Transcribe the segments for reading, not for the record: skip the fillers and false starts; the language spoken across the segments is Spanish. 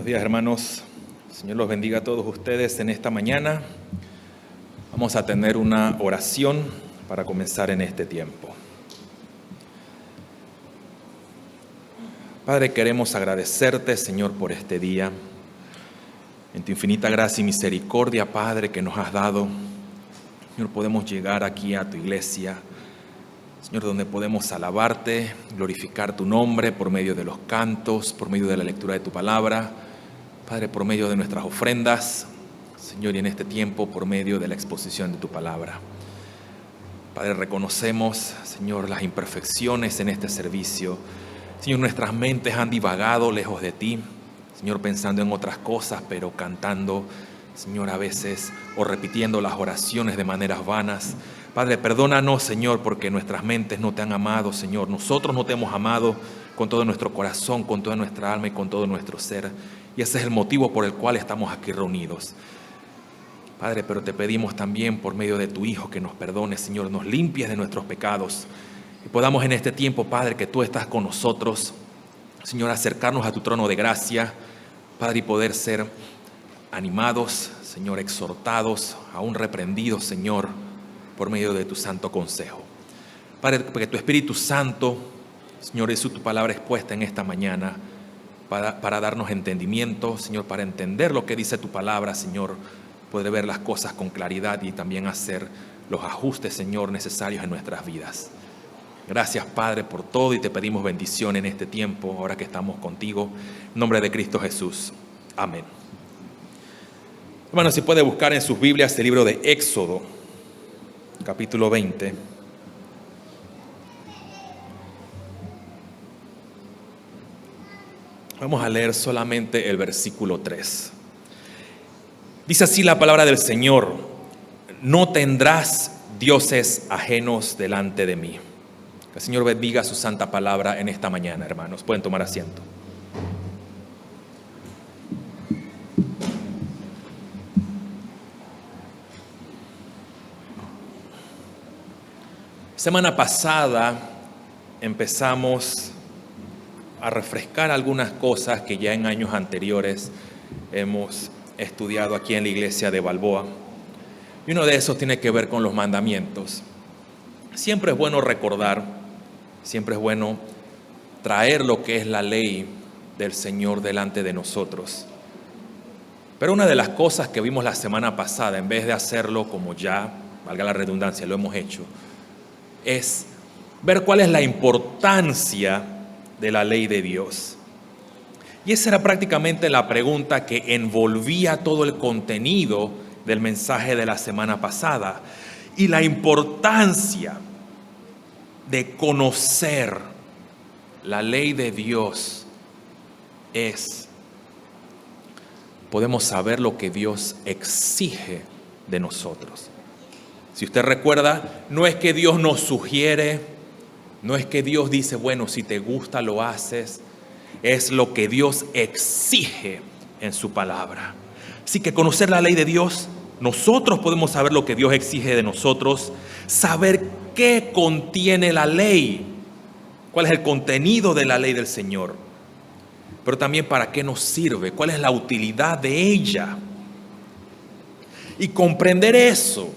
días, hermanos. Señor los bendiga a todos ustedes en esta mañana. Vamos a tener una oración para comenzar en este tiempo. Padre, queremos agradecerte, Señor, por este día. En tu infinita gracia y misericordia, Padre, que nos has dado, Señor, podemos llegar aquí a tu iglesia, Señor, donde podemos alabarte, glorificar tu nombre por medio de los cantos, por medio de la lectura de tu palabra, Padre, por medio de nuestras ofrendas, Señor, y en este tiempo por medio de la exposición de tu palabra. Padre, reconocemos, Señor, las imperfecciones en este servicio. Señor, nuestras mentes han divagado lejos de ti, Señor, pensando en otras cosas, pero cantando, Señor, a veces, o repitiendo las oraciones de maneras vanas. Padre, perdónanos, Señor, porque nuestras mentes no te han amado, Señor. Nosotros no te hemos amado con todo nuestro corazón, con toda nuestra alma y con todo nuestro ser. Y ese es el motivo por el cual estamos aquí reunidos. Padre, pero te pedimos también por medio de tu Hijo que nos perdones, Señor, nos limpies de nuestros pecados. Y podamos en este tiempo, Padre, que tú estás con nosotros, Señor, acercarnos a tu trono de gracia, Padre, y poder ser animados, Señor, exhortados, aún reprendidos, Señor, por medio de tu santo consejo. Padre, porque tu Espíritu Santo, Señor, es tu palabra expuesta en esta mañana para darnos entendimiento, Señor, para entender lo que dice tu palabra, Señor, poder ver las cosas con claridad y también hacer los ajustes, Señor, necesarios en nuestras vidas. Gracias, Padre, por todo y te pedimos bendición en este tiempo, ahora que estamos contigo. En nombre de Cristo Jesús. Amén. Hermanos, si puede buscar en sus Biblias el libro de Éxodo, capítulo 20. Vamos a leer solamente el versículo 3. Dice así la palabra del Señor: no tendrás dioses ajenos delante de mí. Que el Señor bendiga su santa palabra en esta mañana, hermanos. Pueden tomar asiento. Semana pasada empezamos a refrescar algunas cosas que ya en años anteriores hemos estudiado aquí en la iglesia de Balboa. Y uno de esos tiene que ver con los mandamientos. Siempre es bueno recordar, siempre es bueno traer lo que es la ley del Señor delante de nosotros. Pero una de las cosas que vimos la semana pasada, en vez de hacerlo como ya, valga la redundancia, lo hemos hecho, es ver cuál es la importancia de la ley de Dios. Y esa era prácticamente la pregunta que envolvía todo el contenido del mensaje de la semana pasada. Y la importancia de conocer la ley de Dios es, podemos saber lo que Dios exige de nosotros. Si usted recuerda, no es que Dios nos sugiere, no es que Dios dice, bueno, si te gusta lo haces, es lo que Dios exige en su palabra. Así que conocer la ley de Dios, nosotros podemos saber lo que Dios exige de nosotros, saber qué contiene la ley, cuál es el contenido de la ley del Señor, pero también para qué nos sirve, cuál es la utilidad de ella. Y comprender eso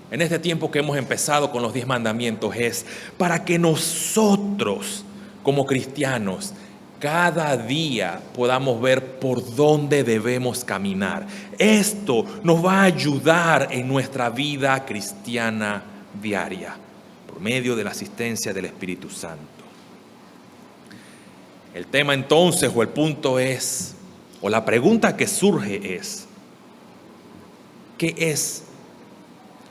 en este tiempo que hemos empezado con los 10 mandamientos es para que nosotros como cristianos cada día podamos ver por dónde debemos caminar. Esto nos va a ayudar en nuestra vida cristiana diaria por medio de la asistencia del Espíritu Santo. El tema entonces, o el punto es, o la pregunta que surge es, ¿qué es?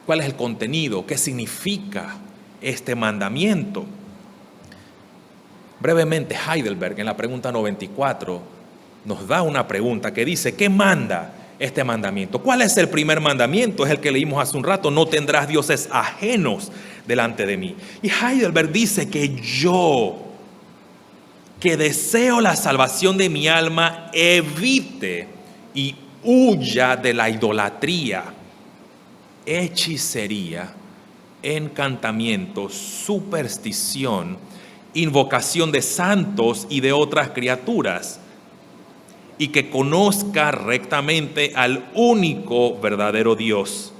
¿Cuál es el contenido? ¿Qué significa este mandamiento? Brevemente, Heidelberg en la pregunta 94 nos da una pregunta que dice, ¿qué manda este mandamiento? ¿Cuál es el primer mandamiento? Es el que leímos hace un rato, no tendrás dioses ajenos delante de mí. Y Heidelberg dice que yo, que deseo la salvación de mi alma, evite y huya de la idolatría, hechicería, encantamiento, superstición, invocación de santos y de otras criaturas. y que conozca rectamente al único verdadero Dios.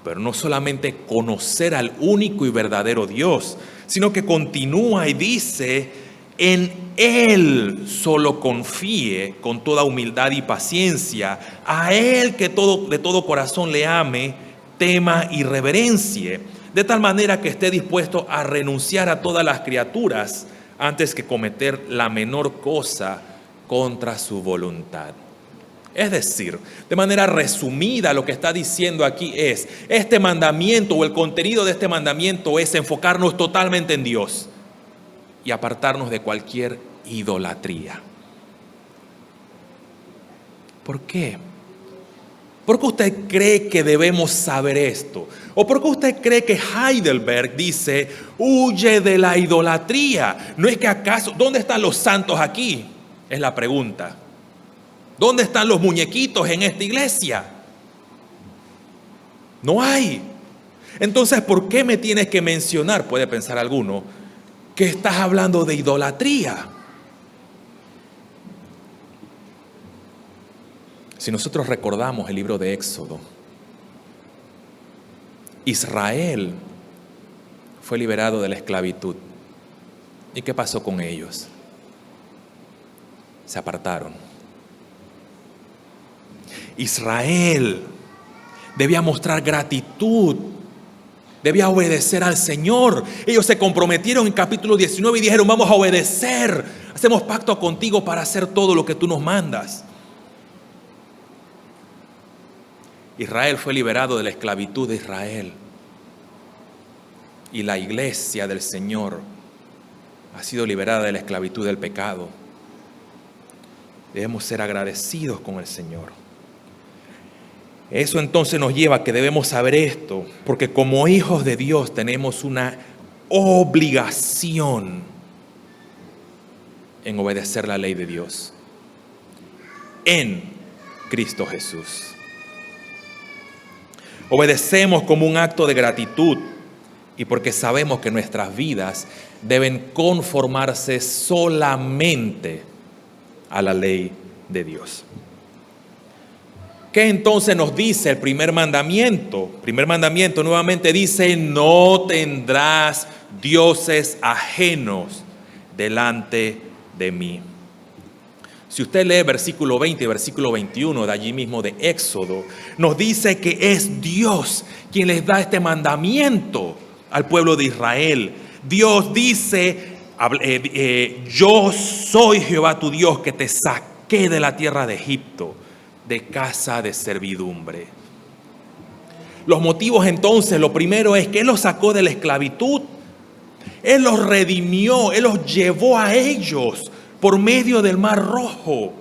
Pero no solamente conocer al único y verdadero Dios, sino que continúa y dice, en Él solo confíe con toda humildad y paciencia, a Él que de todo corazón le ame, tema y reverencie, de tal manera que esté dispuesto a renunciar a todas las criaturas antes que cometer la menor cosa contra su voluntad. Es decir, de manera resumida, lo que está diciendo aquí es, este mandamiento o el contenido de este mandamiento es enfocarnos totalmente en Dios y apartarnos de cualquier idolatría. ¿Por qué? ¿Por qué usted cree que debemos saber esto? ¿O por qué usted cree que Heidelberg dice, huye de la idolatría? ¿No es que acaso, dónde están los santos aquí? Es la pregunta. ¿Dónde están los muñequitos en esta iglesia? No hay. Entonces, ¿por qué me tienes que mencionar, puede pensar alguno, que estás hablando de idolatría? Si nosotros recordamos el libro de Éxodo, Israel fue liberado de la esclavitud. ¿Y qué pasó con ellos? Se apartaron. Israel debía mostrar gratitud, debía obedecer al Señor. Ellos se comprometieron en capítulo 19 y dijeron, vamos a obedecer, hacemos pacto contigo para hacer todo lo que tú nos mandas. Israel fue liberado de la esclavitud de Israel. Y la iglesia del Señor ha sido liberada de la esclavitud del pecado. Debemos ser agradecidos con el Señor. Eso entonces nos lleva a que debemos saber esto, porque como hijos de Dios tenemos una obligación en obedecer la ley de Dios en Cristo Jesús. Obedecemos como un acto de gratitud y porque sabemos que nuestras vidas deben conformarse solamente a la ley de Dios. ¿Qué entonces nos dice el primer mandamiento? El primer mandamiento nuevamente dice, no tendrás dioses ajenos delante de mí. Si usted lee versículo 20 y versículo 21 de allí mismo de Éxodo, nos dice que es Dios quien les da este mandamiento al pueblo de Israel. Dios dice, yo soy Jehová tu Dios que te saqué de la tierra de Egipto, de casa de servidumbre. Los motivos entonces, lo primero es que Él los sacó de la esclavitud. Él los redimió, Él los llevó a ellos por medio del Mar Rojo.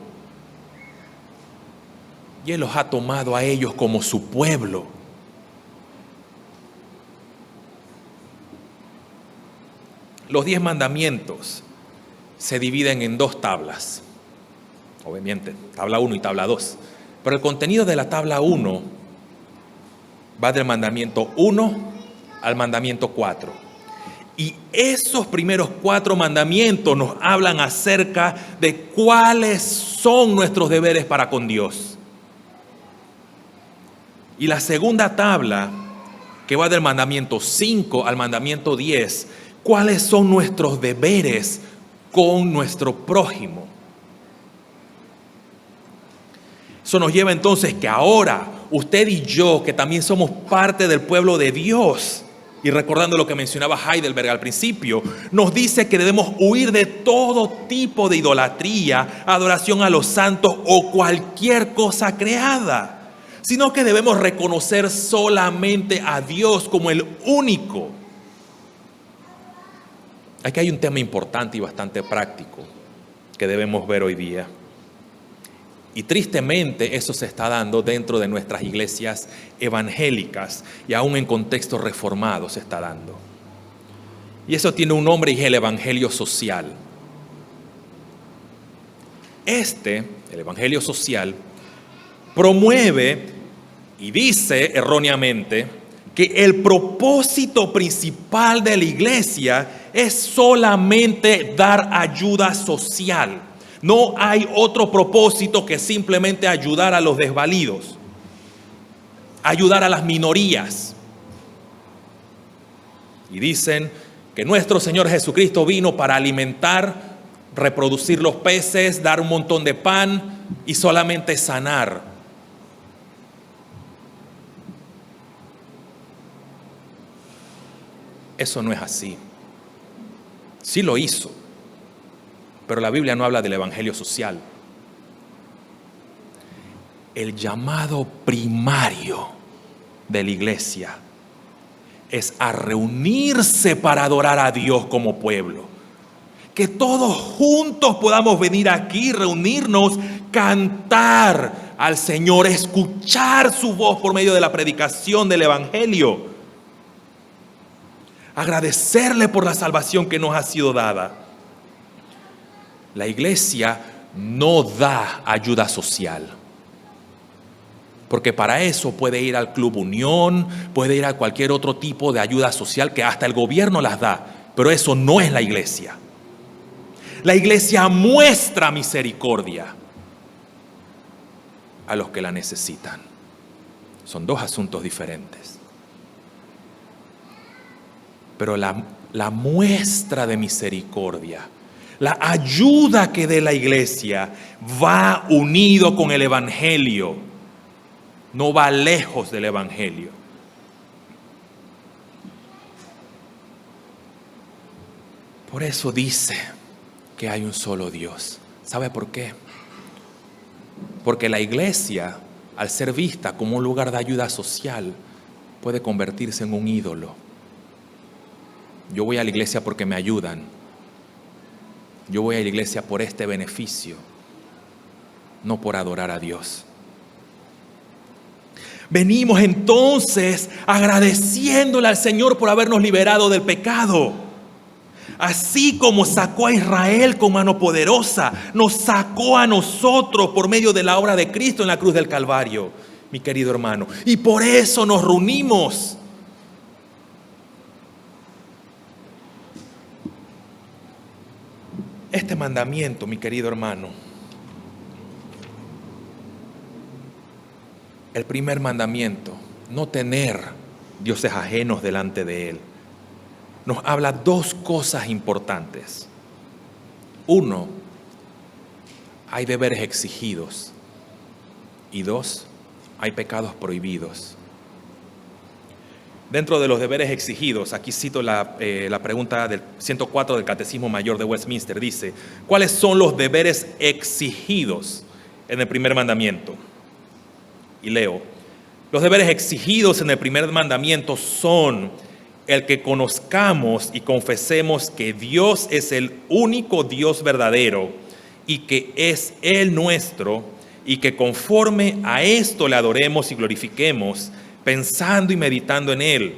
Y Él los ha tomado a ellos como su pueblo. Los 10 mandamientos se dividen en 2 tablas. Obviamente, tabla 1 y tabla 2. Pero el contenido de la tabla 1 va del mandamiento 1 al mandamiento 4. Y esos primeros 4 mandamientos nos hablan acerca de cuáles son nuestros deberes para con Dios. Y la segunda tabla, que va del mandamiento 5 al mandamiento 10, cuáles son nuestros deberes con nuestro prójimo. Eso nos lleva entonces que ahora usted y yo, que también somos parte del pueblo de Dios, y recordando lo que mencionaba Heidelberg al principio, nos dice que debemos huir de todo tipo de idolatría, adoración a los santos o cualquier cosa creada, sino que debemos reconocer solamente a Dios como el único. Aquí hay un tema importante y bastante práctico que debemos ver hoy día. Y tristemente eso se está dando dentro de nuestras iglesias evangélicas y aún en contextos reformados se está dando. Y eso tiene un nombre y es el evangelio social. El evangelio social, promueve y dice erróneamente que el propósito principal de la iglesia es solamente dar ayuda social. No hay otro propósito que simplemente ayudar a los desvalidos, ayudar a las minorías. Y dicen que nuestro Señor Jesucristo vino para alimentar, reproducir los peces, dar un montón de pan y solamente sanar. Eso no es así. Sí lo hizo, pero la Biblia no habla del evangelio social. El llamado primario de la iglesia es a reunirse para adorar a Dios como pueblo. Que todos juntos podamos venir aquí, reunirnos, cantar al Señor, escuchar su voz por medio de la predicación del evangelio. Agradecerle por la salvación que nos ha sido dada. La iglesia no da ayuda social, porque para eso puede ir al Club Unión, puede ir a cualquier otro tipo de ayuda social que hasta el gobierno las da, pero eso no es la iglesia. La iglesia muestra misericordia a los que la necesitan. Son dos asuntos diferentes. Pero la muestra de misericordia, la ayuda que dé la iglesia va unido con el evangelio, no va lejos del evangelio. Por eso dice que hay un solo Dios. ¿Sabe por qué? Porque la iglesia, al ser vista como un lugar de ayuda social, puede convertirse en un ídolo. Yo voy a la iglesia porque me ayudan. Yo voy a la iglesia por este beneficio, no por adorar a Dios. Venimos entonces agradeciéndole al Señor por habernos liberado del pecado. Así como sacó a Israel con mano poderosa, nos sacó a nosotros por medio de la obra de Cristo en la cruz del Calvario, mi querido hermano. Y por eso nos reunimos. Este mandamiento, mi querido hermano, el primer mandamiento, no tener dioses ajenos delante de Él, nos habla dos cosas importantes. Uno, hay deberes exigidos. Y dos, hay pecados prohibidos. Dentro de los deberes exigidos, aquí cito la pregunta del 104 del Catecismo Mayor de Westminster, dice: ¿cuáles son los deberes exigidos en el primer mandamiento? Y leo: los deberes exigidos en el primer mandamiento son el que conozcamos y confesemos que Dios es el único Dios verdadero y que es el nuestro, y que conforme a esto le adoremos y glorifiquemos, pensando y meditando en Él,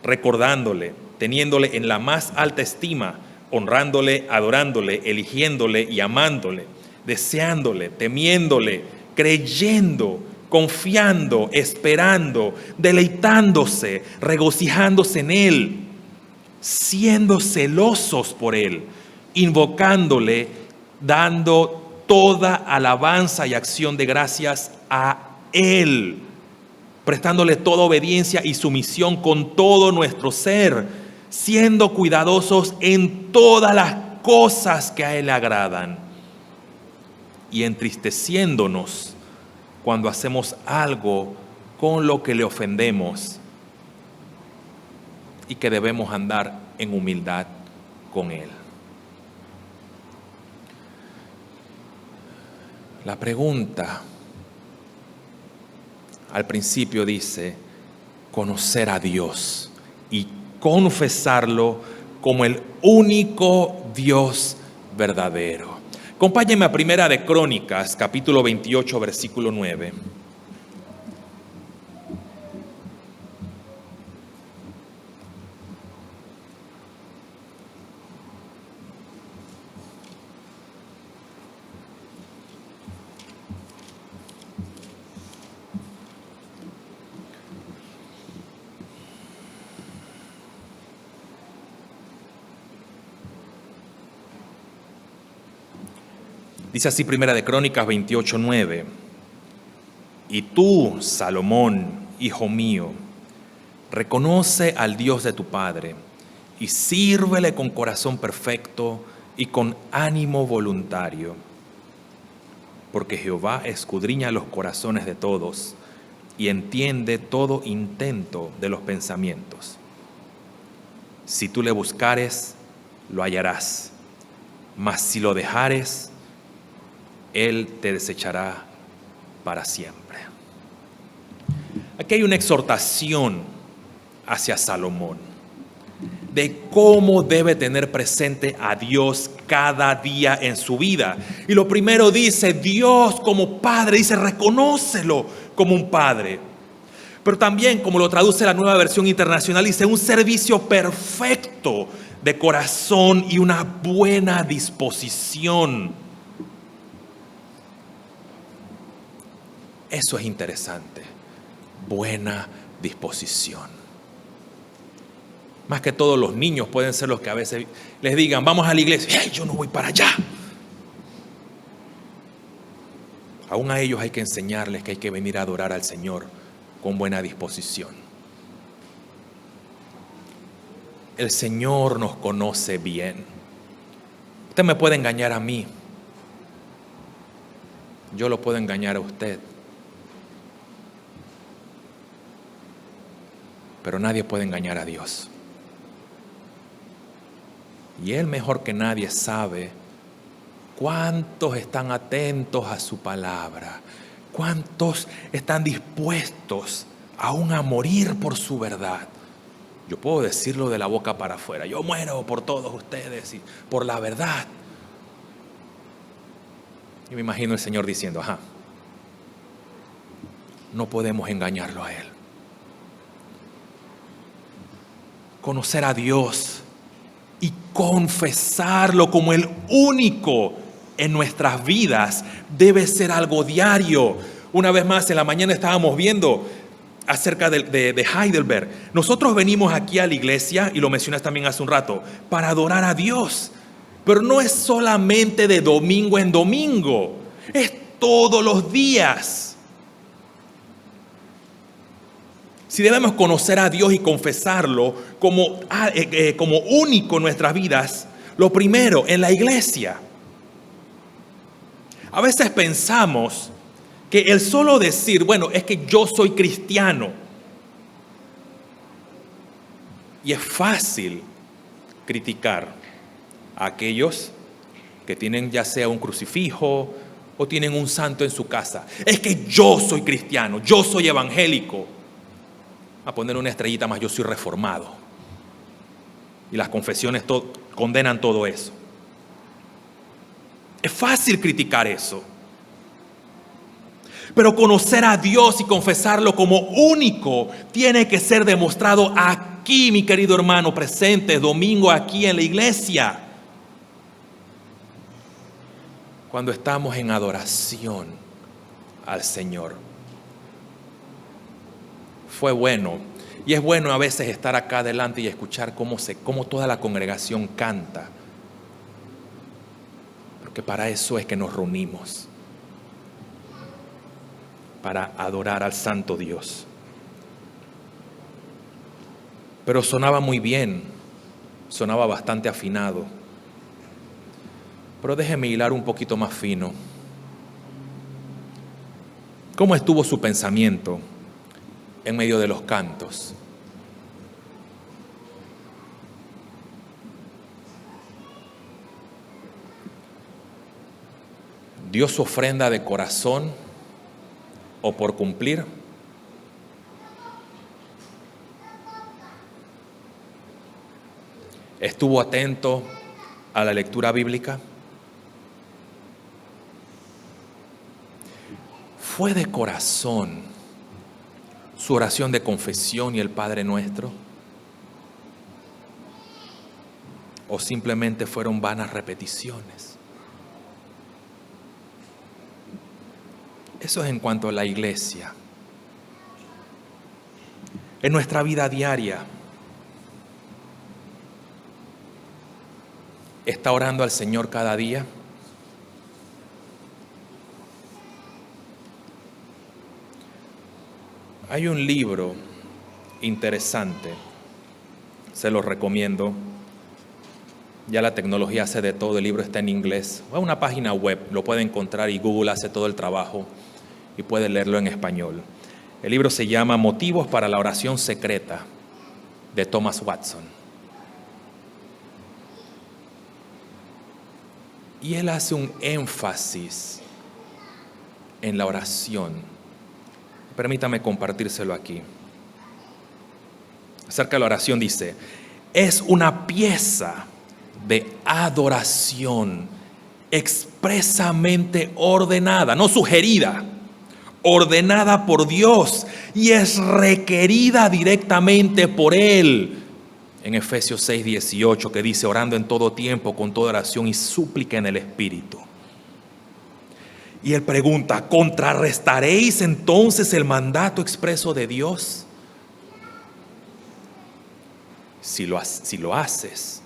recordándole, teniéndole en la más alta estima, honrándole, adorándole, eligiéndole y amándole, deseándole, temiéndole, creyendo, confiando, esperando, deleitándose, regocijándose en Él, siendo celosos por Él, invocándole, dando toda alabanza y acción de gracias a Él, prestándole toda obediencia y sumisión con todo nuestro ser, siendo cuidadosos en todas las cosas que a Él le agradan y entristeciéndonos cuando hacemos algo con lo que le ofendemos, y que debemos andar en humildad con Él. La pregunta al principio dice: conocer a Dios y confesarlo como el único Dios verdadero. Acompáñenme a Primera de Crónicas, capítulo 28, versículo 9. Dice así Primera de Crónicas 28:9. Y tú, Salomón, hijo mío, reconoce al Dios de tu padre y sírvele con corazón perfecto y con ánimo voluntario. Porque Jehová escudriña los corazones de todos y entiende todo intento de los pensamientos. Si tú le buscares, lo hallarás, mas si lo dejares, Él te desechará para siempre. Aquí hay una exhortación hacia Salomón de cómo debe tener presente a Dios cada día en su vida. Y lo primero dice, Dios como Padre, dice, reconócelo como un Padre. Pero también, como lo traduce la Nueva Versión Internacional, dice, un servicio perfecto de corazón y una buena disposición. Eso es interesante, buena disposición. Más que todos los niños pueden ser los que a veces les digan, vamos a la iglesia, ¡ay, yo no voy para allá! Aún a ellos hay que enseñarles que hay que venir a adorar al Señor con buena disposición. El Señor nos conoce bien. Usted me puede engañar a mí, yo lo puedo engañar a usted, pero nadie puede engañar a Dios. Y Él mejor que nadie sabe cuántos están atentos a su palabra, cuántos están dispuestos aún a morir por su verdad. Yo puedo decirlo de la boca para afuera, yo muero por todos ustedes y por la verdad. Y me imagino el Señor diciendo, no podemos engañarlo a Él. Conocer a Dios y confesarlo como el único en nuestras vidas debe ser algo diario. Una vez más, en la mañana estábamos viendo acerca de Heidelberg. Nosotros venimos aquí a la iglesia, y lo mencionas también hace un rato, para adorar a Dios. Pero no es solamente de domingo en domingo, es todos los días. Si debemos conocer a Dios y confesarlo como único en nuestras vidas, lo primero, en la iglesia. A veces pensamos que el solo decir, bueno, es que yo soy cristiano. Y es fácil criticar a aquellos que tienen ya sea un crucifijo o tienen un santo en su casa. Es que yo soy cristiano, yo soy evangélico. A poner una estrellita más, yo soy reformado. Y las confesiones condenan todo eso. Es fácil criticar eso. Pero conocer a Dios y confesarlo como único tiene que ser demostrado aquí, mi querido hermano, presente, domingo aquí en la iglesia. Cuando estamos en adoración al Señor. Fue bueno, y es bueno a veces estar acá adelante y escuchar cómo toda la congregación canta, porque para eso es que nos reunimos, para adorar al Santo Dios. Pero sonaba muy bien, sonaba bastante afinado, pero déjeme hilar un poquito más fino. ¿Cómo estuvo su pensamiento en medio de los cantos? ¿Dio su ofrenda de corazón o por cumplir? ¿Estuvo atento a la lectura bíblica? ¿Fue de corazón su oración de confesión y el Padre Nuestro? ¿O simplemente fueron vanas repeticiones? Eso es en cuanto a la iglesia. En nuestra vida diaria, ¿está orando al Señor cada día? Hay un libro interesante, se lo recomiendo. Ya la tecnología hace de todo, el libro está en inglés. Va a una página web, lo puede encontrar y Google hace todo el trabajo y puede leerlo en español. El libro se llama Motivos para la oración secreta, de Thomas Watson. Y él hace un énfasis en la oración. Permítame compartírselo aquí. Acerca de la oración dice: es una pieza de adoración expresamente ordenada, no sugerida, ordenada por Dios, y es requerida directamente por Él. En Efesios 6:18, que dice: orando en todo tiempo con toda oración y súplica en el Espíritu. Y él pregunta: ¿contrarrestaréis entonces el mandato expreso de Dios? Si lo haces,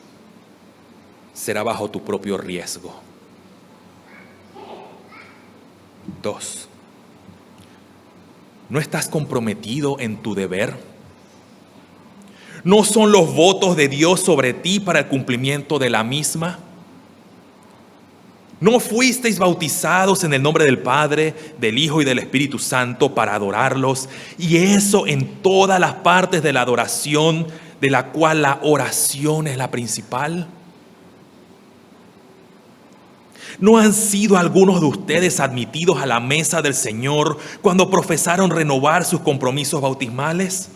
será bajo tu propio riesgo. 2. ¿No estás comprometido en tu deber? ¿No son los votos de Dios sobre ti para el cumplimiento de la misma? ¿No fuisteis bautizados en el nombre del Padre, del Hijo y del Espíritu Santo para adorarlos? Y eso en todas las partes de la adoración, de la cual la oración es la principal. ¿No han sido algunos de ustedes admitidos a la mesa del Señor cuando profesaron renovar sus compromisos bautismales?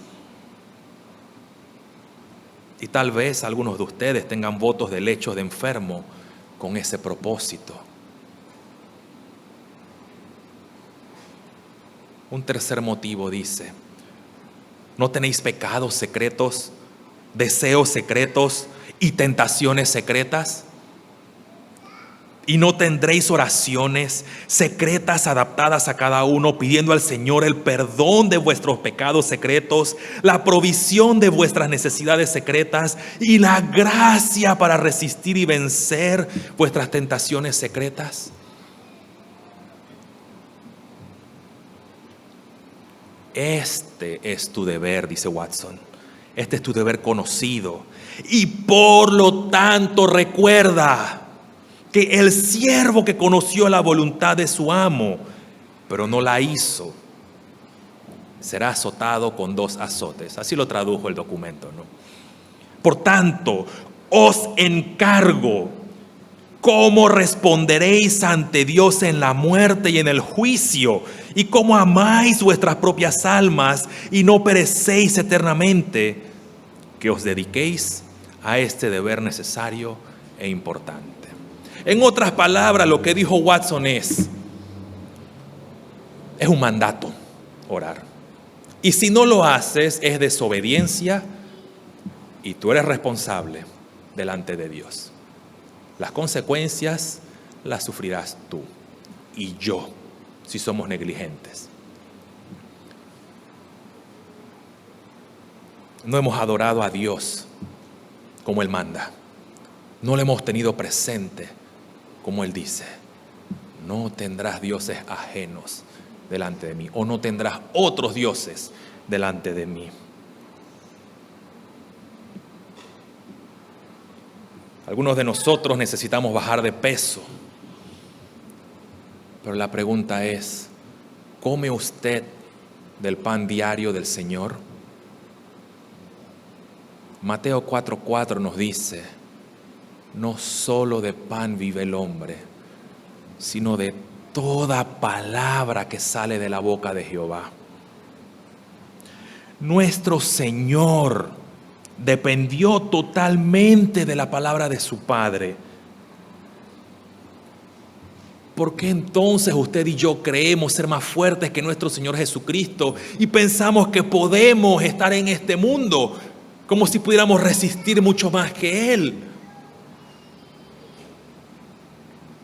Y tal vez algunos de ustedes tengan votos de lecho de enfermo con ese propósito. Un tercer motivo dice: ¿no tenéis pecados secretos, deseos secretos y tentaciones secretas? ¿Y no tendréis oraciones secretas adaptadas a cada uno, pidiendo al Señor el perdón de vuestros pecados secretos, la provisión de vuestras necesidades secretas y la gracia para resistir y vencer vuestras tentaciones secretas? Este es tu deber, dice Watson. Este es tu deber conocido. Y por lo tanto recuerda que el siervo que conoció la voluntad de su amo, pero no la hizo, será azotado con 2 azotes. Así lo tradujo el documento, ¿no? Por tanto, os encargo cómo responderéis ante Dios en la muerte y en el juicio, y cómo amáis vuestras propias almas y no perecéis eternamente, que os dediquéis a este deber necesario e importante. En otras palabras, lo que dijo Watson es un mandato orar. Y si no lo haces, es desobediencia y tú eres responsable delante de Dios. Las consecuencias las sufrirás tú y yo si somos negligentes. No hemos adorado a Dios como Él manda. No le hemos tenido presente como Él dice: no tendrás dioses ajenos delante de mí, o no tendrás otros dioses delante de mí. Algunos de nosotros necesitamos bajar de peso, pero la pregunta es: ¿come usted del pan diario del Señor? Mateo 4:4 nos dice: no solo de pan vive el hombre, sino de toda palabra que sale de la boca de Jehová. Nuestro Señor dependió totalmente de la palabra de su Padre. ¿Por qué entonces usted y yo creemos ser más fuertes que nuestro Señor Jesucristo y pensamos que podemos estar en este mundo como si pudiéramos resistir mucho más que Él?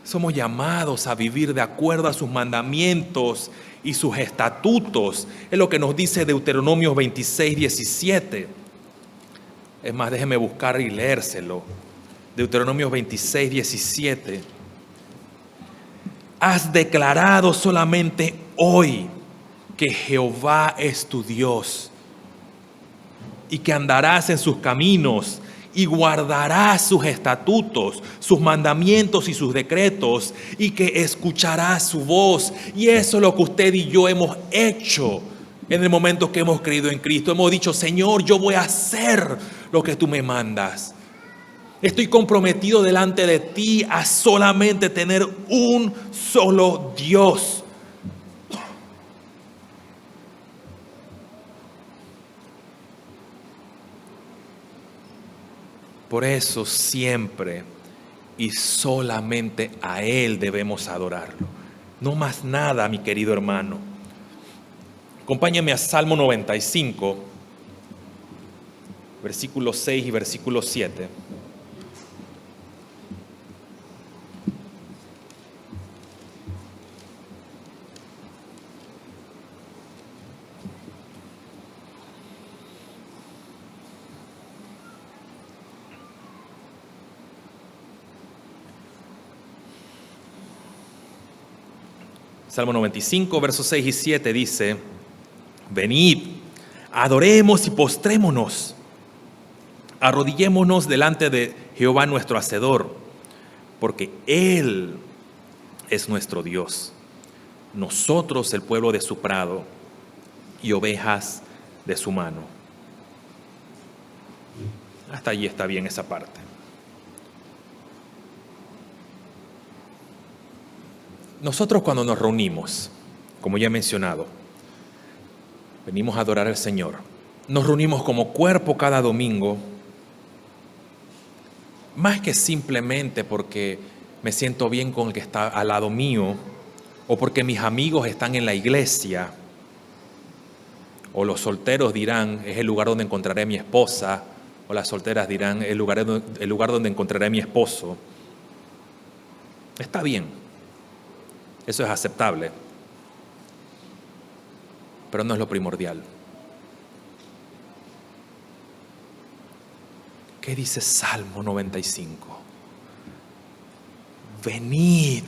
Somos llamados a vivir de acuerdo a sus mandamientos y sus estatutos. Es lo que nos dice Deuteronomio 26:17. Es más, déjeme buscar y leérselo. Deuteronomio 26:17. Has declarado solamente hoy que Jehová es tu Dios y que andarás en sus caminos y guardarás sus estatutos, sus mandamientos y sus decretos, y que escucharás su voz. Y eso es lo que usted y yo hemos hecho en el momento que hemos creído en Cristo. Hemos dicho: Señor, yo voy a hacer lo que tú me mandas. Estoy comprometido delante de ti a solamente tener un solo Dios. Por eso siempre y solamente a Él debemos adorarlo. No más nada, mi querido hermano. Acompáñame a Salmo 95, versículos 6 y versículo 7. Salmo 95, versos 6 y 7 dice: venid, adoremos y postrémonos, arrodillémonos delante de Jehová nuestro Hacedor, porque Él es nuestro Dios, nosotros el pueblo de su prado y ovejas de su mano. Hasta allí está bien esa parte. Nosotros cuando nos reunimos, como ya he mencionado, venimos a adorar al Señor. Nos reunimos como cuerpo cada domingo, más que simplemente porque me siento bien con el que está al lado mío, o porque mis amigos están en la iglesia, o los solteros dirán: es el lugar donde encontraré a mi esposa, o las solteras dirán: el lugar donde encontraré a mi esposo. Está bien, eso es aceptable, pero no es lo primordial. ¿Qué dice Salmo 95? Venid,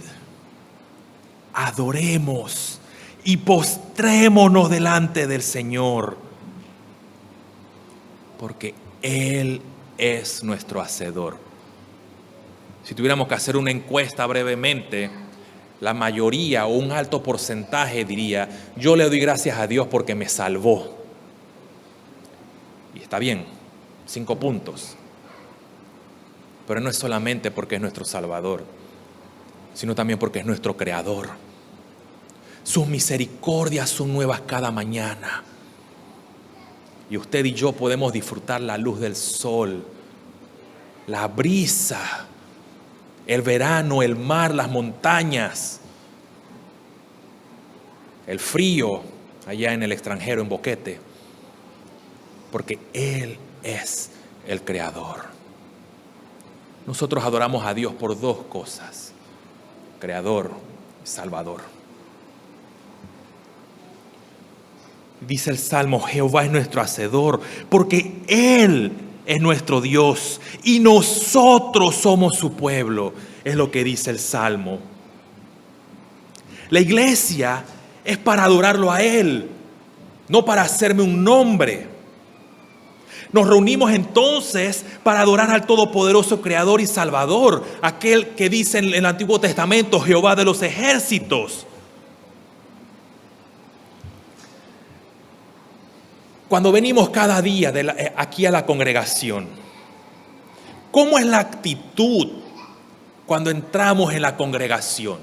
adoremos y postrémonos delante del Señor, porque Él es nuestro Hacedor. Si tuviéramos que hacer una encuesta brevemente, la mayoría o un alto porcentaje diría: yo le doy gracias a Dios porque me salvó. Y está bien, 5 puntos. Pero no es solamente porque es nuestro Salvador, sino también porque es nuestro Creador. Sus misericordias son nuevas cada mañana. Y usted y yo podemos disfrutar la luz del sol, la brisa, el verano, el mar, las montañas, el frío allá en el extranjero, en Boquete, porque Él es el Creador. Nosotros adoramos a Dios por 2 cosas: Creador y Salvador. Dice el Salmo: Jehová es nuestro Hacedor, porque Él es nuestro Dios y nosotros somos su pueblo. Es lo que dice el Salmo. La iglesia es para adorarlo a Él, no para hacerme un nombre. Nos reunimos entonces para adorar al todopoderoso Creador y Salvador, aquel que dice en el Antiguo Testamento: Jehová de los ejércitos. Cuando venimos cada día aquí a la congregación, ¿cómo es la actitud cuando entramos en la congregación?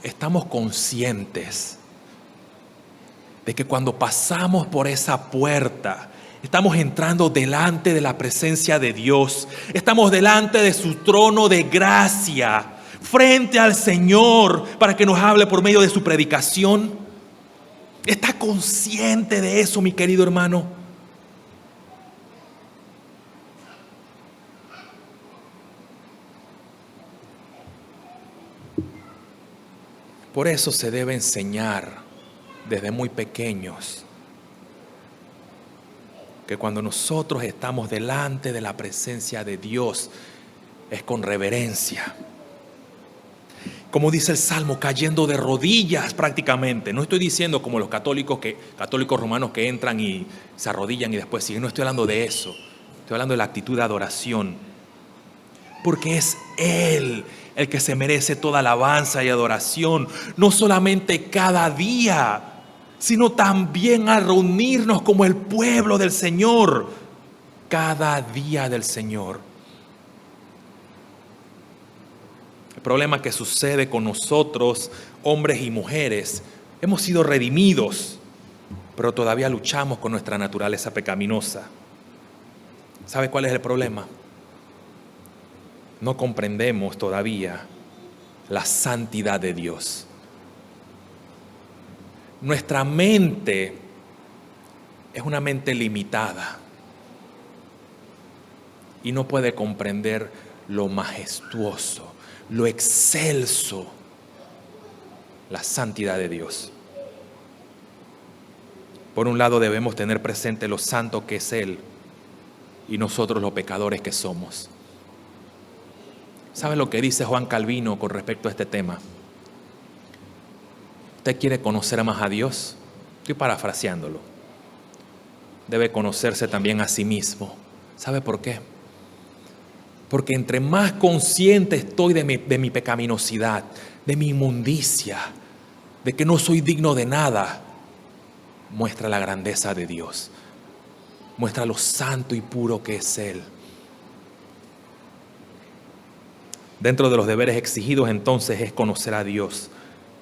Estamos conscientes de que cuando pasamos por esa puerta, estamos entrando delante de la presencia de Dios, estamos delante de su trono de gracia, frente al Señor, para que nos hable por medio de su predicación. ¿Está consciente de eso, mi querido hermano? Por eso se debe enseñar desde muy pequeños que cuando nosotros estamos delante de la presencia de Dios es con reverencia. como dice el Salmo, cayendo de rodillas prácticamente. No estoy diciendo como los católicos romanos que entran y se arrodillan y después siguen. No estoy hablando de eso. Estoy hablando de la actitud de adoración. Porque es Él el que se merece toda alabanza y adoración. No solamente cada día, sino también al reunirnos como el pueblo del Señor. Cada día del Señor. El problema que sucede con nosotros, hombres y mujeres, hemos sido redimidos, pero todavía luchamos con nuestra naturaleza pecaminosa. ¿Sabe cuál es el problema? No comprendemos todavía la santidad de Dios. Nuestra mente es una mente limitada y no puede comprender lo majestuoso, lo excelso, la santidad de Dios. Por un lado debemos tener presente lo santo que es Él y nosotros los pecadores que somos. ¿Sabe lo que dice Juan Calvino con respecto a este tema? ¿Usted quiere conocer más a Dios? Estoy parafraseándolo. Debe conocerse también a sí mismo. ¿Sabe por qué? Porque entre más consciente estoy de mi pecaminosidad, de mi inmundicia, de que no soy digno de nada, muestra la grandeza de Dios. Muestra lo santo y puro que es Él. Dentro de los deberes exigidos entonces es conocer a Dios,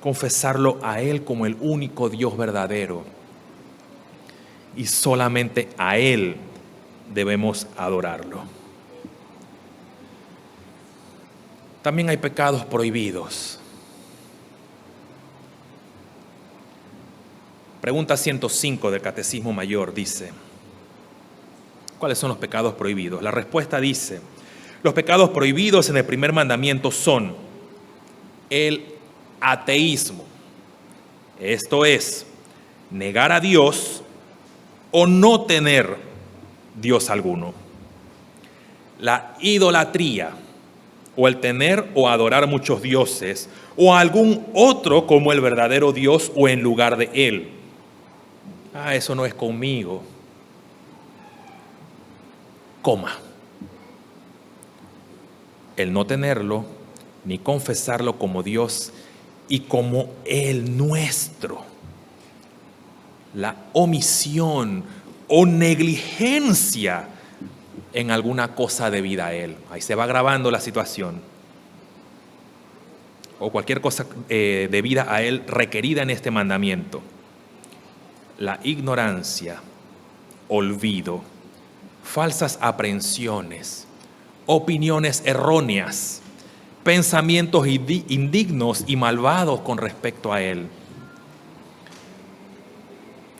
confesarlo a Él como el único Dios verdadero. Y solamente a Él debemos adorarlo. También hay pecados prohibidos. Pregunta 105 del Catecismo Mayor dice: ¿cuáles son los pecados prohibidos? La respuesta dice: los pecados prohibidos en el primer mandamiento son el ateísmo, esto es, negar a Dios o no tener Dios alguno; la idolatría, o el tener o adorar muchos dioses, o a algún otro como el verdadero Dios o en lugar de Él. Eso no es conmigo. El no tenerlo, ni confesarlo como Dios y como el nuestro. La omisión o negligencia en alguna cosa debida a Él. Ahí se va agravando la situación. O cualquier cosa debida a Él requerida en este mandamiento. La ignorancia, olvido, falsas aprehensiones, opiniones erróneas, pensamientos indignos y malvados con respecto a Él,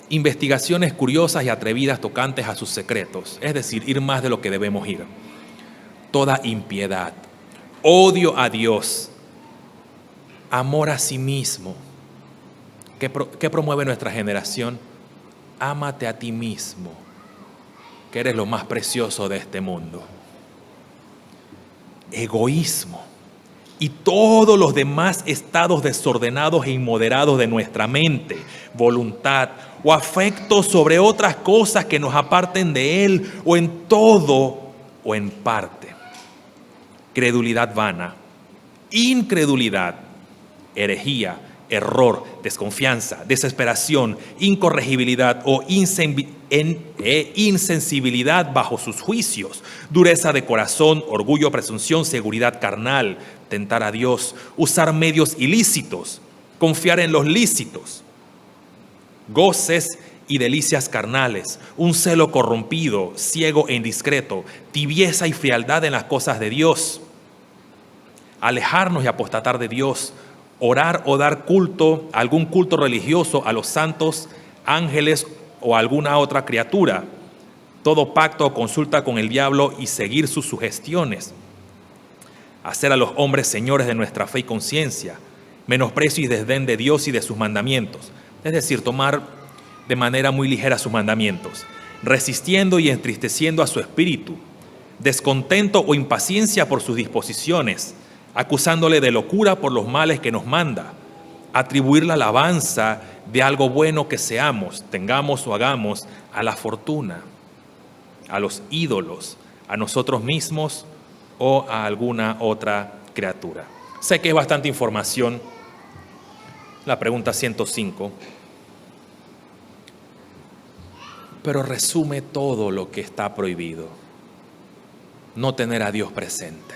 investigaciones curiosas y atrevidas tocantes a sus secretos, es decir, ir más de lo que debemos ir, toda impiedad, odio a Dios, amor a sí mismo. ¿Qué promueve nuestra generación? Ámate a ti mismo, que eres lo más precioso de este mundo. Egoísmo y todos los demás estados desordenados e inmoderados de nuestra mente, voluntad o afectos sobre otras cosas que nos aparten de Él, o en todo o en parte. Credulidad vana, incredulidad, herejía, error, desconfianza, desesperación, incorregibilidad o insensibilidad bajo sus juicios, dureza de corazón, orgullo, presunción, seguridad carnal, tentar a Dios, usar medios ilícitos, confiar en los lícitos, goces y delicias carnales, un celo corrompido, ciego e indiscreto, tibieza y frialdad en las cosas de Dios, alejarnos y apostatar de Dios, orar o dar culto, algún culto religioso a los santos, ángeles o alguna otra criatura, todo pacto o consulta con el diablo y seguir sus sugestiones, hacer a los hombres señores de nuestra fe y conciencia, menosprecio y desdén de Dios y de sus mandamientos, es decir, tomar de manera muy ligera sus mandamientos, resistiendo y entristeciendo a su espíritu, descontento o impaciencia por sus disposiciones, acusándole de locura por los males que nos manda, atribuir la alabanza de algo bueno que seamos, tengamos o hagamos a la fortuna, a los ídolos, a nosotros mismos o a alguna otra criatura. Sé que es bastante información. La pregunta 105. Pero resume todo lo que está prohibido. No tener a Dios presente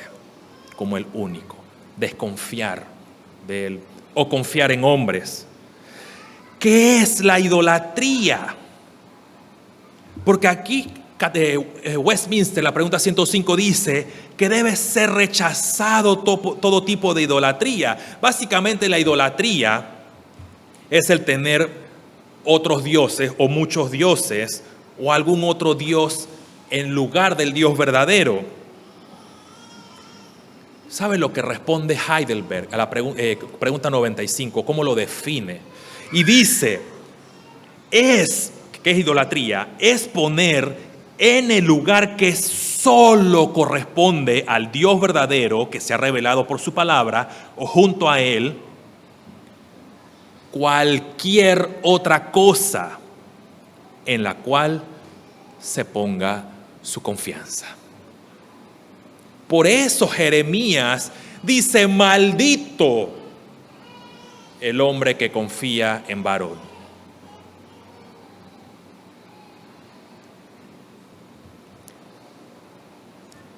como el único, desconfiar de Él o confiar en hombres. ¿Qué es la idolatría? Porque aquí Westminster, la pregunta 105 dice que debe ser rechazado todo tipo de idolatría. Básicamente la idolatría es el tener otros dioses o muchos dioses o algún otro dios en lugar del Dios verdadero. ¿Sabe lo que responde Heidelberg a la pregunta 95? ¿Cómo lo define? Y dice, ¿qué es idolatría? Es poner en el lugar que solo corresponde al Dios verdadero que se ha revelado por su palabra o junto a Él cualquier otra cosa en la cual se ponga su confianza. Por eso Jeremías dice, maldito el hombre que confía en varón.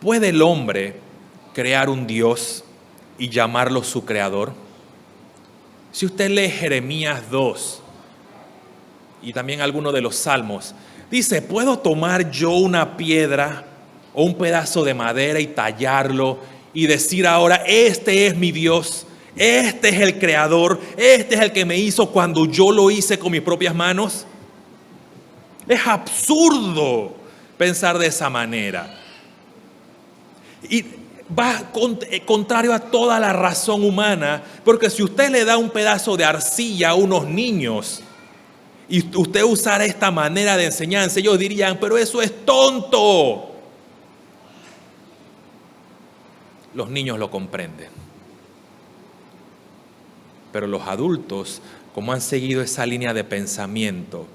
¿Puede el hombre crear un Dios y llamarlo su creador? Si usted lee Jeremías 2 y también alguno de los salmos, dice, ¿puedo tomar yo una piedra o un pedazo de madera y tallarlo y decir ahora, este es mi Dios, este es el creador, este es el que me hizo cuando yo lo hice con mis propias manos? Es absurdo pensar de esa manera. Y va contrario a toda la razón humana, porque si usted le da un pedazo de arcilla a unos niños y usted usara esta manera de enseñanza, ellos dirían, pero eso es tonto. Los niños lo comprenden. Pero los adultos, como han seguido esa línea de pensamiento,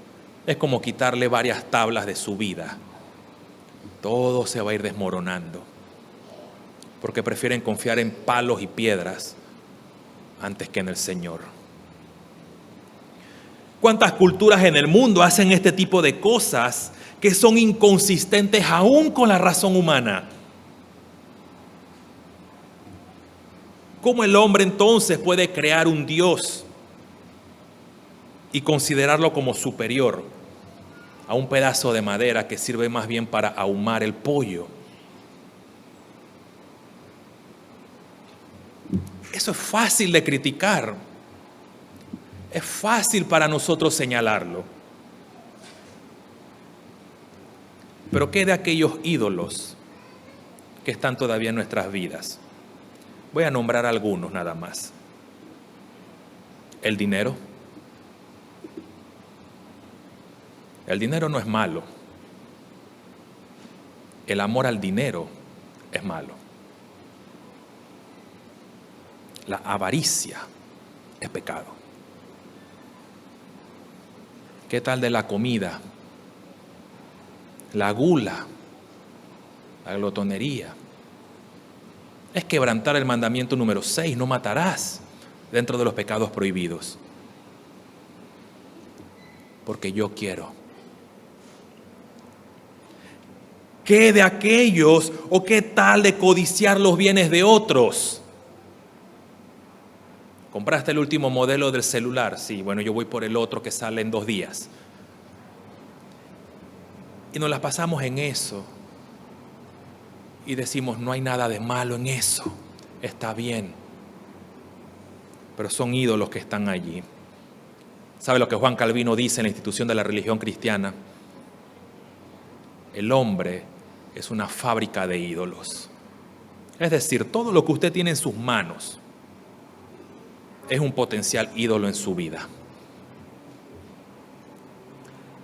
es como quitarle varias tablas de su vida. Todo se va a ir desmoronando, porque prefieren confiar en palos y piedras antes que en el Señor. ¿Cuántas culturas en el mundo hacen este tipo de cosas que son inconsistentes aún con la razón humana? ¿Cómo el hombre entonces puede crear un Dios y considerarlo como superior a un pedazo de madera que sirve más bien para ahumar el pollo? Eso es fácil de criticar. Es fácil para nosotros señalarlo. Pero ¿qué de aquellos ídolos que están todavía en nuestras vidas? Voy a nombrar algunos nada más. El dinero. El dinero no es malo. El amor al dinero es malo. La avaricia es pecado. ¿Qué tal de la comida? La gula, la glotonería. Es quebrantar el mandamiento número 6, no matarás, dentro de los pecados prohibidos. Porque yo quiero. ¿Qué de aquellos o qué tal de codiciar los bienes de otros? ¿Compraste el último modelo del celular? Sí, bueno, yo voy por el otro que sale en 2 días. Y nos las pasamos en eso. Y decimos, no hay nada de malo en eso. Está bien. Pero son ídolos que están allí. ¿Sabe lo que Juan Calvino dice en la institución de la religión cristiana? El hombre es una fábrica de ídolos. Es decir, todo lo que usted tiene en sus manos es un potencial ídolo en su vida.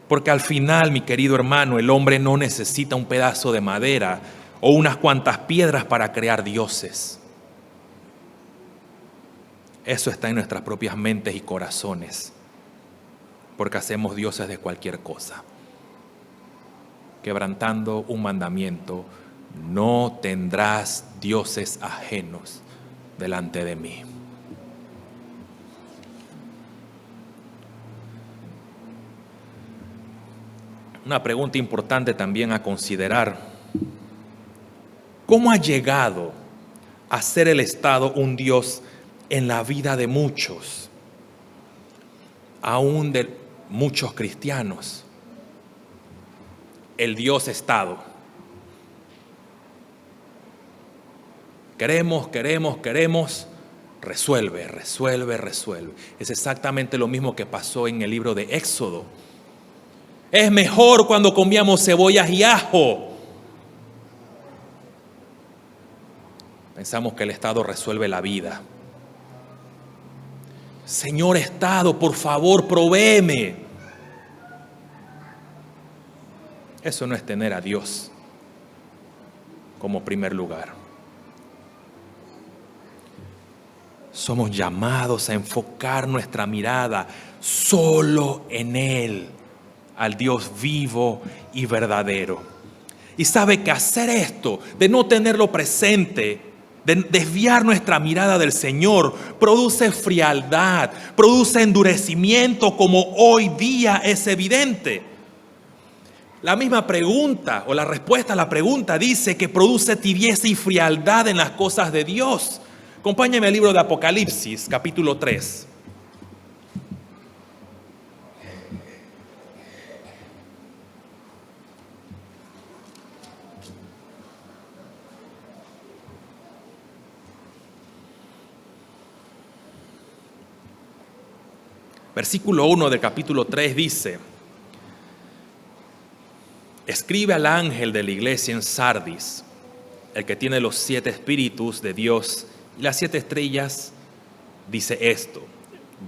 Porque al final, mi querido hermano, el hombre no necesita un pedazo de madera o unas cuantas piedras para crear dioses. Eso está en nuestras propias mentes y corazones, porque hacemos dioses de cualquier cosa, quebrantando un mandamiento: no tendrás dioses ajenos delante de mí. Una pregunta importante también a considerar: ¿cómo ha llegado a ser el Estado un Dios en la vida de muchos, aún de muchos cristianos? El Dios Estado. Queremos, resuelve. Es exactamente lo mismo que pasó en el libro de Éxodo. Es mejor cuando comíamos cebollas y ajo. Pensamos que el Estado resuelve la vida. Señor Estado, por favor, provéeme. Eso no es tener a Dios como primer lugar. Somos llamados a enfocar nuestra mirada solo en Él, al Dios vivo y verdadero. Y sabe que hacer esto, de no tenerlo presente, de desviar nuestra mirada del Señor, produce frialdad, produce endurecimiento, como hoy día es evidente. La misma pregunta o la respuesta a la pregunta dice que produce tibieza y frialdad en las cosas de Dios. Acompáñame al libro de Apocalipsis, capítulo 3. Versículo 1 del capítulo 3 dice: escribe al ángel de la iglesia en Sardis, el que tiene los 7 espíritus de Dios y las 7 estrellas, dice esto: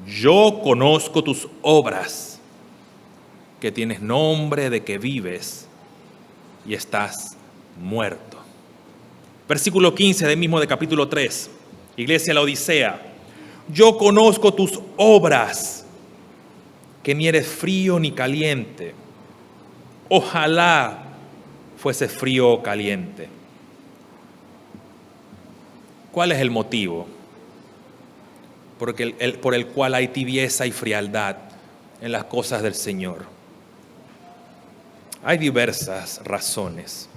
yo conozco tus obras, que tienes nombre de que vives y estás muerto. Versículo 15 del mismo de capítulo 3, iglesia de la Odisea: yo conozco tus obras, que ni eres frío ni caliente. Ojalá fuese frío o caliente. ¿Cuál es el motivo por el cual hay tibieza y frialdad en las cosas del Señor? Hay diversas razones.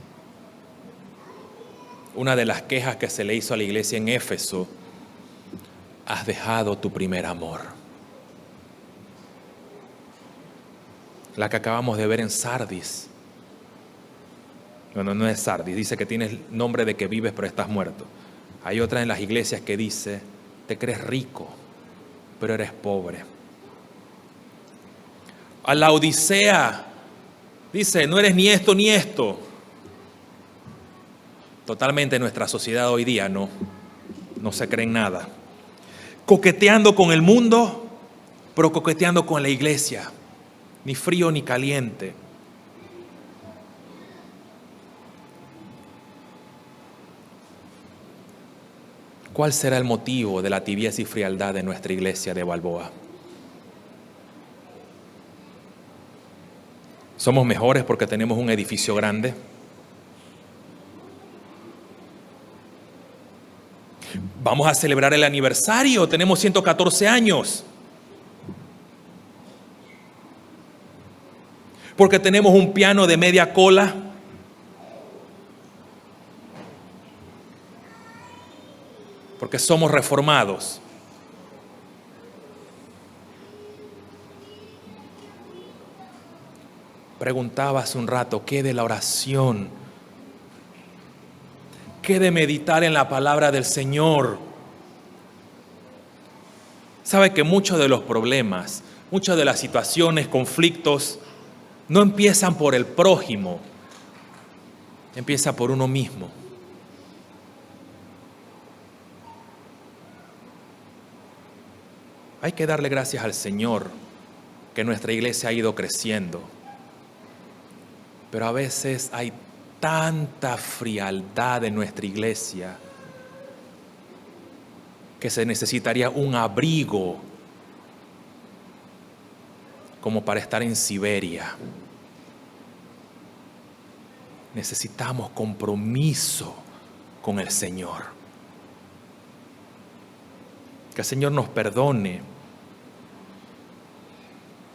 Una de las quejas que se le hizo a la iglesia en Éfeso: has dejado tu primer amor. La que acabamos de ver en Sardis. Bueno, no es Sardis, dice que tienes nombre de que vives pero estás muerto. Hay otra en las iglesias que dice: te crees rico, pero eres pobre. A la Odisea dice: no eres ni esto ni esto. Totalmente nuestra sociedad hoy día no se cree en nada. Coqueteando con el mundo, pero coqueteando con la iglesia. Ni frío ni caliente. ¿Cuál será el motivo de la tibieza y frialdad de nuestra iglesia de Balboa? ¿Somos mejores porque tenemos un edificio grande? Vamos a celebrar el aniversario, tenemos 114 años. Porque tenemos un piano de media cola. Porque somos reformados. Preguntaba hace un rato: ¿qué de la oración? ¿Qué de meditar en la palabra del Señor? Sabe que muchos de los problemas, muchas de las situaciones, conflictos, no empiezan por el prójimo, empieza por uno mismo. Hay que darle gracias al Señor que nuestra iglesia ha ido creciendo, pero a veces hay tanta frialdad en nuestra iglesia que se necesitaría un abrigo como para estar en Siberia. Necesitamos compromiso con el Señor. Que el Señor nos perdone,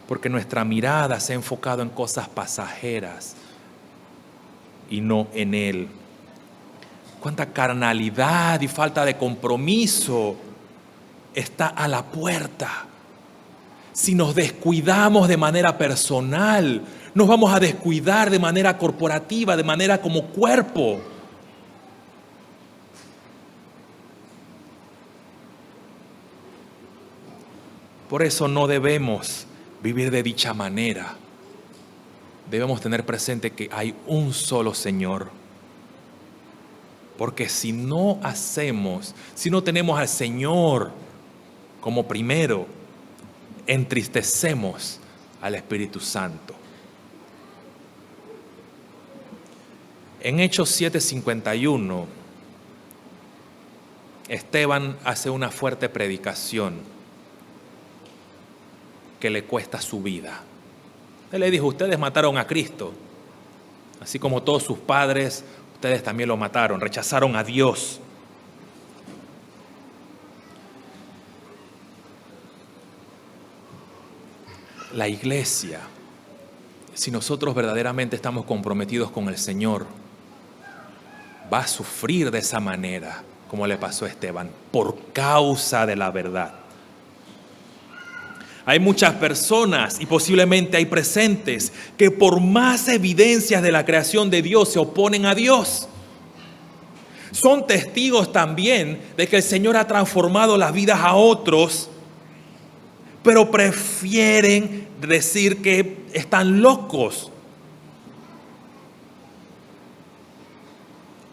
porque nuestra mirada se ha enfocado en cosas pasajeras y no en Él. Cuánta carnalidad y falta de compromiso está a la puerta. Si nos descuidamos de manera personal, nos vamos a descuidar de manera corporativa, de manera como cuerpo. Por eso no debemos vivir de dicha manera. Debemos tener presente que hay un solo Señor. Porque si no tenemos al Señor como primero, entristecemos al Espíritu Santo. En Hechos 7:51, Esteban hace una fuerte predicación que le cuesta su vida. Él le dijo: ustedes mataron a Cristo, así como todos sus padres, ustedes también lo mataron, rechazaron a Dios. La iglesia, si nosotros verdaderamente estamos comprometidos con el Señor, va a sufrir de esa manera, como le pasó a Esteban, por causa de la verdad. Hay muchas personas, y posiblemente hay presentes, que por más evidencias de la creación de Dios se oponen a Dios. Son testigos también de que el Señor ha transformado las vidas a otros, pero prefieren decir que están locos.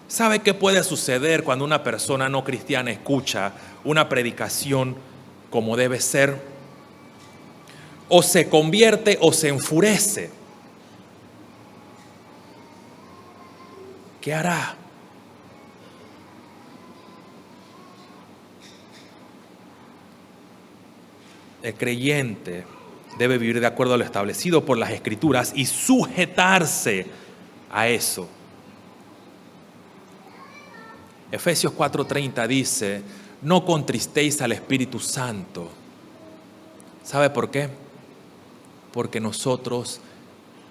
¿Sabe qué puede suceder cuando una persona no cristiana escucha una predicación como debe ser? O se convierte o se enfurece. ¿Qué hará? El creyente debe vivir de acuerdo a lo establecido por las Escrituras y sujetarse a eso. Efesios 4:30 dice: no contristéis al Espíritu Santo. ¿Sabe por qué? Porque nosotros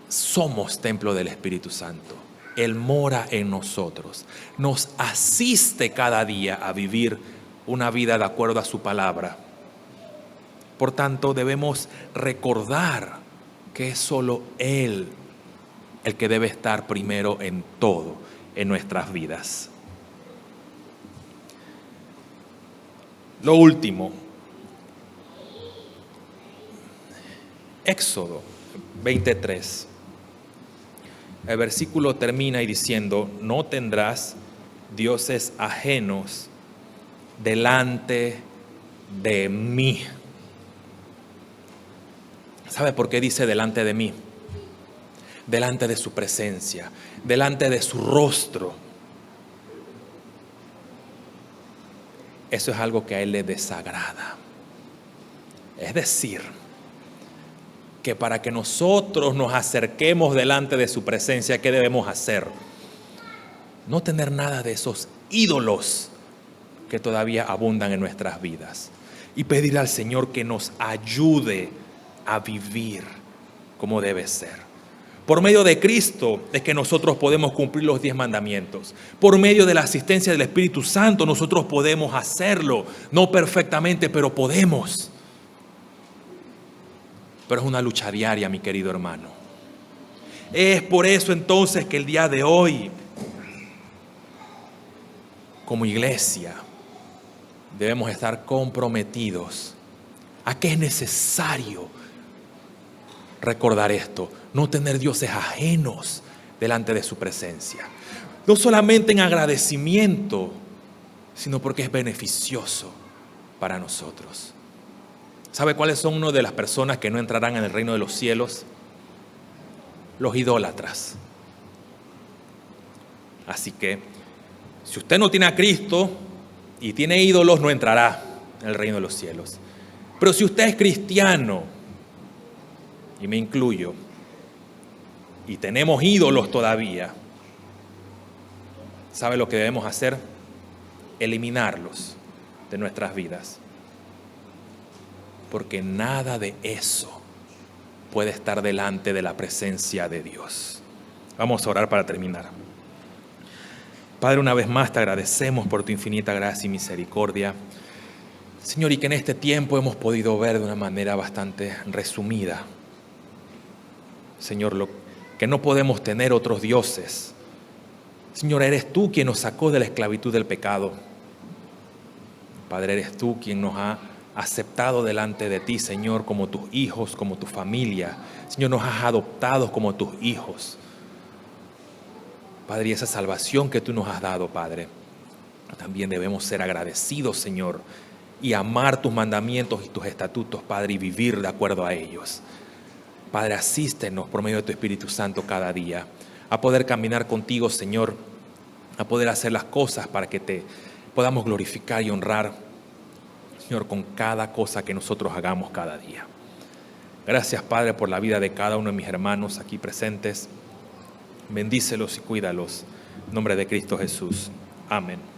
somos templo del Espíritu Santo. Él mora en nosotros. Nos asiste cada día a vivir una vida de acuerdo a su palabra. Por tanto, debemos recordar que es solo Él el que debe estar primero en todo en nuestras vidas. Lo último, Éxodo 23. El versículo termina y diciendo: no tendrás dioses ajenos delante de mí. ¿Sabe por qué dice delante de mí? Delante de su presencia, delante de su rostro. Eso es algo que a Él le desagrada. Es decir, que para que nosotros nos acerquemos delante de su presencia, ¿qué debemos hacer? No tener nada de esos ídolos que todavía abundan en nuestras vidas. Y pedir al Señor que nos ayude a vivir como debe ser. Por medio de Cristo es que nosotros podemos cumplir los 10 mandamientos. Por medio de la asistencia del Espíritu Santo nosotros podemos hacerlo. No perfectamente, pero podemos. Pero es una lucha diaria, mi querido hermano. Es por eso entonces que el día de hoy, como iglesia, debemos estar comprometidos a que es necesario recordar esto: no tener dioses ajenos delante de su presencia. No solamente en agradecimiento, sino porque es beneficioso para nosotros. ¿Sabe cuáles son una de las personas que no entrarán en el reino de los cielos? Los idólatras. Así que, si usted no tiene a Cristo y tiene ídolos, no entrará. en el reino de los cielos. Pero si usted es cristiano, y me incluyo, y tenemos ídolos todavía, ¿sabe lo que debemos hacer? Eliminarlos de nuestras vidas. Porque nada de eso puede estar delante de la presencia de Dios. Vamos a orar para terminar. Padre, una vez más te agradecemos por tu infinita gracia y misericordia. Señor, y que en este tiempo hemos podido ver de una manera bastante resumida, Señor, que no podemos tener otros dioses. Señor, eres tú quien nos sacó de la esclavitud del pecado. Padre, eres tú quien nos ha aceptado delante de ti, Señor, como tus hijos, como tu familia. Señor, nos has adoptado como tus hijos. Padre, y esa salvación que tú nos has dado, Padre, también debemos ser agradecidos, Señor, y amar tus mandamientos y tus estatutos, Padre, y vivir de acuerdo a ellos. Padre, asístenos por medio de tu Espíritu Santo cada día a poder caminar contigo, Señor, a poder hacer las cosas para que te podamos glorificar y honrar, Señor, con cada cosa que nosotros hagamos cada día. Gracias, Padre, por la vida de cada uno de mis hermanos aquí presentes. Bendícelos y cuídalos. En nombre de Cristo Jesús. Amén.